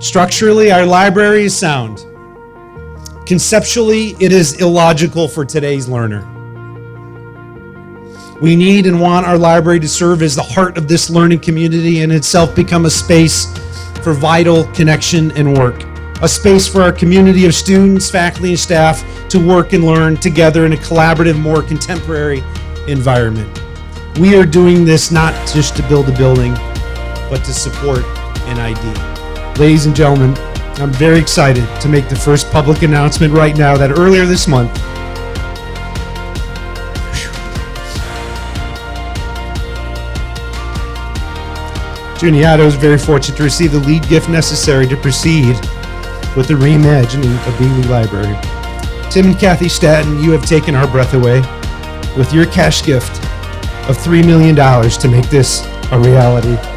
Structurally, our library is sound. Conceptually, it is illogical for today's learner. We need and want our library to serve as the heart of this learning community and itself become a space for vital connection and work. A space for our community of students, faculty, and staff to work and learn together in a collaborative, more contemporary environment. We are doing this not just to build a building, but to support an idea. Ladies and gentlemen, I'm very excited to make the first public announcement right now that earlier this month, Juniata was very fortunate to receive the lead gift necessary to proceed with the reimagining of Beeghly Library. Tim and Kathy Statton, you have taken our breath away with your cash gift of $3 million to make this a reality.